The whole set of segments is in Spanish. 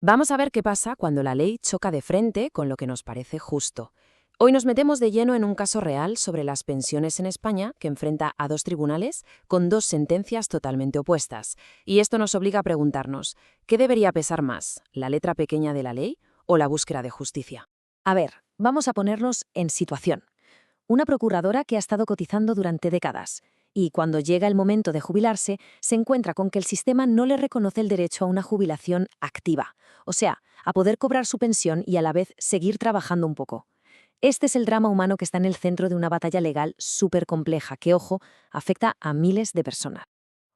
Vamos a ver qué pasa cuando la ley choca de frente con lo que nos parece justo. Hoy nos metemos de lleno en un caso real sobre las pensiones en España que enfrenta a dos tribunales con dos sentencias totalmente opuestas. Y esto nos obliga a preguntarnos, ¿qué debería pesar más, la letra pequeña de la ley o la búsqueda de justicia? A ver, vamos a ponernos en situación. Una procuradora que ha estado cotizando durante décadas y cuando llega el momento de jubilarse se encuentra con que el sistema no le reconoce el derecho a una jubilación activa, o sea, a poder cobrar su pensión y a la vez seguir trabajando un poco. Este es el drama humano que está en el centro de una batalla legal súper compleja que, ojo, afecta a miles de personas.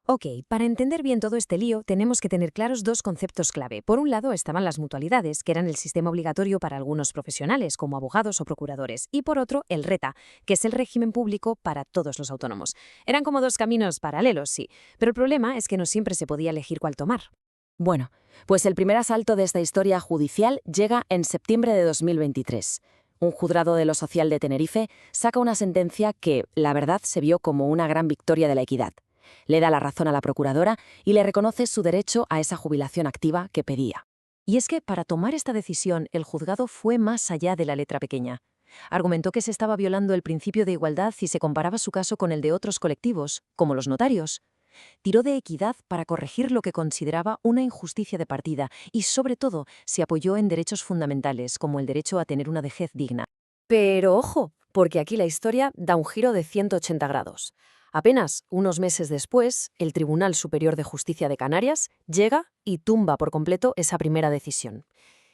Ok, para entender bien todo este lío, tenemos que tener claros dos conceptos clave. Por un lado estaban las mutualidades, que eran el sistema obligatorio para algunos profesionales, como abogados o procuradores, y por otro, el RETA, que es el régimen público para todos los autónomos. Eran como dos caminos paralelos, sí, pero el problema es que no siempre se podía elegir cuál tomar. Bueno, pues el primer asalto de esta historia judicial llega en septiembre de 2023. Un juzgado de lo social de Tenerife saca una sentencia que, la verdad, se vio como una gran victoria de la equidad. Le da la razón a la procuradora y le reconoce su derecho a esa jubilación activa que pedía. Y es que para tomar esta decisión el juzgado fue más allá de la letra pequeña. Argumentó que se estaba violando el principio de igualdad si se comparaba su caso con el de otros colectivos, como los notarios. Tiró de equidad para corregir lo que consideraba una injusticia de partida y, sobre todo, se apoyó en derechos fundamentales, como el derecho a tener una vejez digna. Pero ojo, porque aquí la historia da un giro de 180 grados. Apenas unos meses después, el Tribunal Superior de Justicia de Canarias llega y tumba por completo esa primera decisión.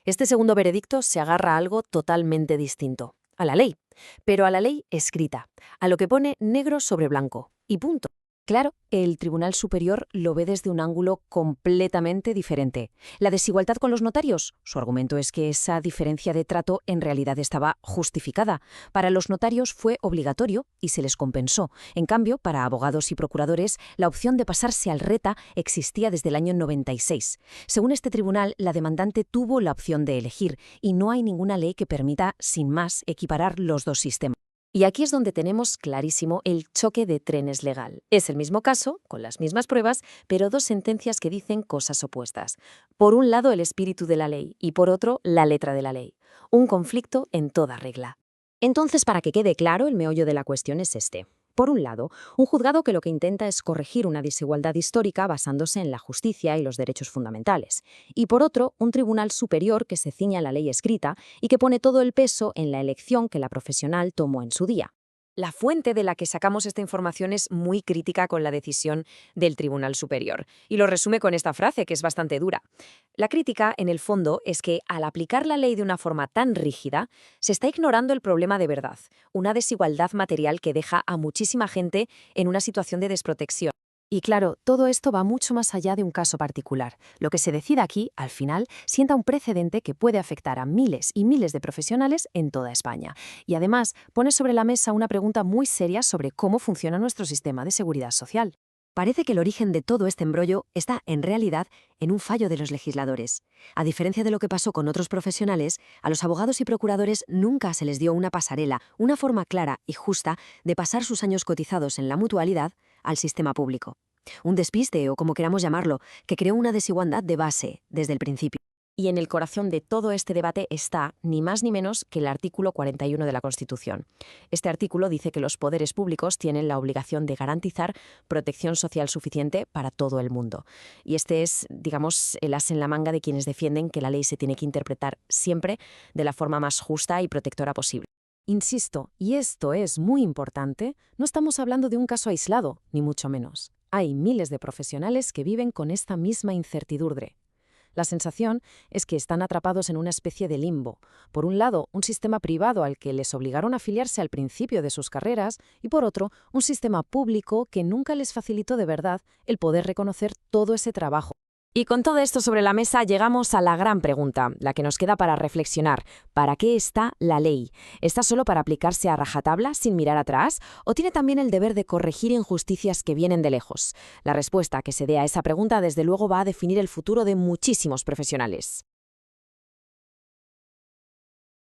Este segundo veredicto se agarra a algo totalmente distinto, a la ley, pero a la ley escrita, a lo que pone negro sobre blanco, y punto. Claro, el Tribunal Superior lo ve desde un ángulo completamente diferente. La desigualdad con los notarios, su argumento es que esa diferencia de trato en realidad estaba justificada. Para los notarios fue obligatorio y se les compensó. En cambio, para abogados y procuradores, la opción de pasarse al RETA existía desde el año 96. Según este tribunal, la demandante tuvo la opción de elegir y no hay ninguna ley que permita, sin más, equiparar los dos sistemas. Y aquí es donde tenemos clarísimo el choque de trenes legal. Es el mismo caso, con las mismas pruebas, pero dos sentencias que dicen cosas opuestas. Por un lado, el espíritu de la ley y por otro, la letra de la ley. Un conflicto en toda regla. Entonces, para que quede claro, el meollo de la cuestión es este. Por un lado, un juzgado que lo que intenta es corregir una desigualdad histórica basándose en la justicia y los derechos fundamentales. Y por otro, un tribunal superior que se ciña a la ley escrita y que pone todo el peso en la elección que la profesional tomó en su día. La fuente de la que sacamos esta información es muy crítica con la decisión del Tribunal Superior, y lo resume con esta frase, que es bastante dura. La crítica, en el fondo, es que al aplicar la ley de una forma tan rígida, se está ignorando el problema de verdad, una desigualdad material que deja a muchísima gente en una situación de desprotección. Y claro, todo esto va mucho más allá de un caso particular. Lo que se decida aquí, al final, sienta un precedente que puede afectar a miles y miles de profesionales en toda España. Y además, pone sobre la mesa una pregunta muy seria sobre cómo funciona nuestro sistema de seguridad social. Parece que el origen de todo este embrollo está, en realidad, en un fallo de los legisladores. A diferencia de lo que pasó con otros profesionales, a los abogados y procuradores nunca se les dio una pasarela, una forma clara y justa de pasar sus años cotizados en la mutualidad al sistema público. Un despiste, o como queramos llamarlo, que creó una desigualdad de base desde el principio. Y en el corazón de todo este debate está, ni más ni menos, que el artículo 41 de la Constitución. Este artículo dice que los poderes públicos tienen la obligación de garantizar protección social suficiente para todo el mundo. Y este es, digamos, el as en la manga de quienes defienden que la ley se tiene que interpretar siempre de la forma más justa y protectora posible. Insisto, y esto es muy importante, no estamos hablando de un caso aislado, ni mucho menos. Hay miles de profesionales que viven con esta misma incertidumbre. La sensación es que están atrapados en una especie de limbo. Por un lado, un sistema privado al que les obligaron a afiliarse al principio de sus carreras y por otro, un sistema público que nunca les facilitó de verdad el poder reconocer todo ese trabajo. Y con todo esto sobre la mesa llegamos a la gran pregunta, la que nos queda para reflexionar. ¿Para qué está la ley? ¿Está solo para aplicarse a rajatabla sin mirar atrás? ¿O tiene también el deber de corregir injusticias que vienen de lejos? La respuesta que se dé a esa pregunta desde luego va a definir el futuro de muchísimos profesionales.